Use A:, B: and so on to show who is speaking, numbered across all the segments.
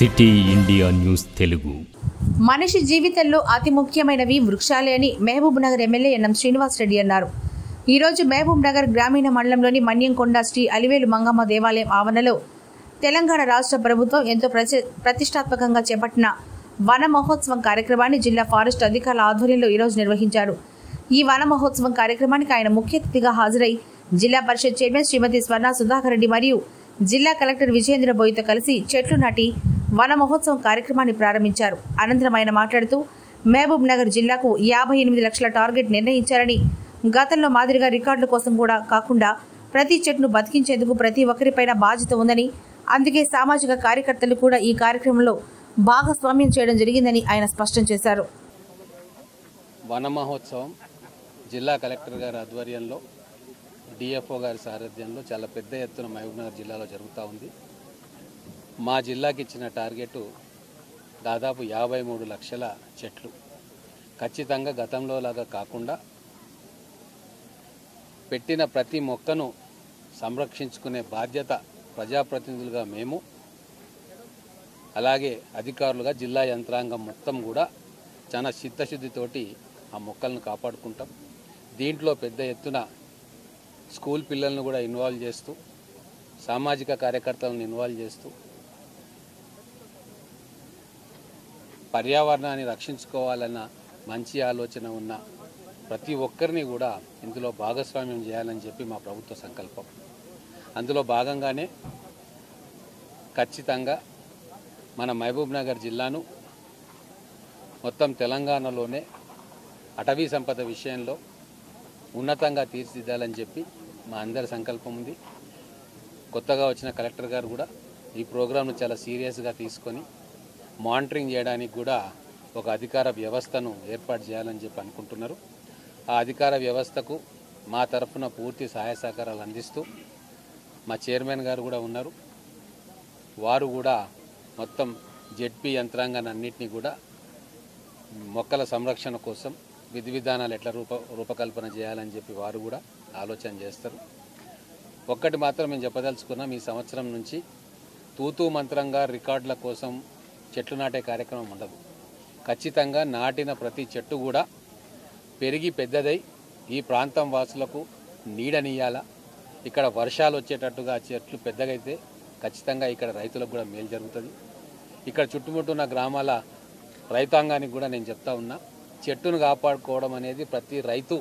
A: City India news Telugu.
B: మనిషి జీవితంలో అతి ముఖ్యమైనవి వృక్షాలే అని మహబూబ్ నగర్ ఎమ్మెల్యే ఎన్ఎం శ్రీనివాస్ రెడ్డి అన్నారు. ఈ రోజు మహబూబ్ నగర్ గ్రామీణ మండలంలోని మన్యంకొండ శ్రీ అలివేలు మంగమ్మ దేవాలయం ఆవరణలో తెలంగాణ రాష్ట్ర ప్రభుత్వం ఎంతో ప్రతిష్టాత్మకంగా చేపట్టిన వన మహోత్సవం కార్యక్రమాన్ని జిల్లా ఫారెస్ట్ అధికారుల ఆధ్వర్యంలో ఈరోజు నిర్వహించారు. ఈ వన మహోత్సవం కార్యక్రమానికి ఆయన ముఖ్య అతిథిగా హాజరై జిల్లా పరిషత్ చైర్మన్ శ్రీమతి స్వర్ణ సుధాకర్ రెడ్డి మరియు జిల్లా కలెక్టర్ విజయేంద్ర బోయ్తో కలిసి చెట్లు నాటి వన మహోత్సవం కార్యక్రమాన్ని ప్రారంభించారు. అనంతరం ఆయన మాట్లాడుతూ మహబూబ్ నగర్ జిల్లాకు 58 లక్షల టార్గెట్ నిర్ణయించారని, గతంలో మాదిరిగా రికార్డుల కోసం కూడా కాకుండా ప్రతి చెట్టును బతికించేందుకు ప్రతి ఒక్కరిపైన బాధ్యత ఉందని, అందుకే సామాజిక కార్యకర్తలు కూడా ఈ కార్యక్రమంలో భాగస్వామ్యం చేయడం జరిగిందని ఆయన స్పష్టం చేశారు.
C: వన మహోత్సవం జిల్లా కలెక్టర్ గారి ఆధ్వర్యంలో, డిఎఫ్ఓ గారి సారథ్యంలో చాలా పెద్ద ఎత్తున మహబూబ్ నగర్ జిల్లాలో జరుగుతూ ఉంది. మా జిల్లాకి ఇచ్చిన టార్గెట్ దాదాపు 53 లక్షల చెట్లు. ఖచ్చితంగా గతంలో లాగా కాకుండా పెట్టిన ప్రతి మొక్కను సంరక్షించుకునే బాధ్యత ప్రజాప్రతినిధులుగా మేము, అలాగే అధికారులుగా జిల్లా యంత్రాంగం మొత్తం కూడా చాలా చిత్తశుద్ధితోటి ఆ మొక్కలను కాపాడుకుంటాం. దీంట్లో పెద్ద ఎత్తున స్కూల్ పిల్లలను కూడా ఇన్వాల్వ్ చేస్తూ, సామాజిక కార్యకర్తలను ఇన్వాల్వ్ చేస్తూ పర్యావరణాన్ని రక్షించుకోవాలన్న మంచి ఆలోచన ఉన్న ప్రతి ఒక్కరిని కూడా ఇందులో భాగస్వామ్యం చేయాలని చెప్పి మా ప్రభుత్వ సంకల్పం. అందులో భాగంగానే ఖచ్చితంగా మన మహబూబ్ నగర్ జిల్లాను మొత్తం తెలంగాణలోనే అటవీ సంపద విషయంలో ఉన్నతంగా తీర్చిదిద్దాలని చెప్పి మా అందరి సంకల్పం ఉంది. కొత్తగా వచ్చిన కలెక్టర్ గారు కూడా ఈ ప్రోగ్రాంను చాలా సీరియస్గా తీసుకొని మానిటరింగ్ చేయడానికి కూడా ఒక అధికార వ్యవస్థను ఏర్పాటు చేయాలని చెప్పి అనుకుంటున్నారు. ఆ అధికార వ్యవస్థకు మా తరఫున పూర్తి సహాయ సహకారాలు అందిస్తూ మా చైర్మన్ గారు కూడా ఉన్నారు. వారు కూడా మొత్తం జెడ్పీ యంత్రాంగాన్ని అన్నింటినీ కూడా మొక్కల సంరక్షణ కోసం విధి విధానాలు ఎట్లా రూపకల్పన చేయాలని చెప్పి వారు కూడా ఆలోచన చేస్తారు. ఒక్కటి మాత్రం మేము చెప్పదలుచుకున్నాం, ఈ సంవత్సరం నుంచి తూతూ మంత్రంగా రికార్డుల కోసం చెట్లు నాటే కార్యక్రమం ఉండదు. ఖచ్చితంగా నాటిన ప్రతి చెట్టు కూడా పెరిగి పెద్దదై ఈ ప్రాంతం వాసులకు నీడనియాల. ఇక్కడ వర్షాలు వచ్చేటట్టుగా చెట్లు పెద్దగైతే ఖచ్చితంగా ఇక్కడ రైతులకు కూడా మేలు జరుగుతుంది. ఇక్కడ చుట్టుముట్టున్న గ్రామాల రైతాంగానికి కూడా నేను చెప్తా ఉన్నా, చెట్టును కాపాడుకోవడం అనేది ప్రతి రైతు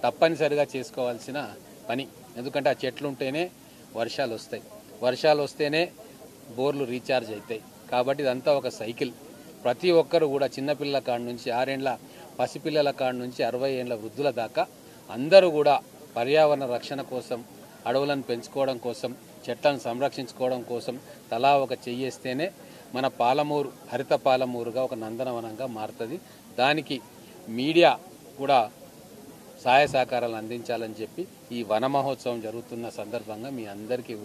C: తప్పనిసరిగా చేసుకోవాల్సిన పని. ఎందుకంటే ఆ చెట్లు ఉంటేనే వర్షాలు వస్తాయి, వర్షాలు వస్తేనే బోర్లు రీఛార్జ్ అవుతాయి. కాబట్టి ఇదంతా ఒక సైకిల్. ప్రతి ఒక్కరు కూడా చిన్నపిల్లల కాడ నుంచి 6 ఏళ్ల పసిపిల్లల కాడ నుంచి 60 ఏళ్ల వృద్ధుల దాకా అందరూ కూడా పర్యావరణ రక్షణ కోసం, అడవులను పెంచుకోవడం కోసం, చెట్లను సంరక్షించుకోవడం కోసం తలా ఒక చెయ్యేస్తేనే మన పాలమూరు హరిత పాలమూరుగా ఒక నందనవనంగా మారుతుంది. దానికి మీడియా కూడా సహాయ సహకారాలు అందించాలని చెప్పి ఈ వన మహోత్సవం జరుగుతున్న సందర్భంగా మీ అందరికీ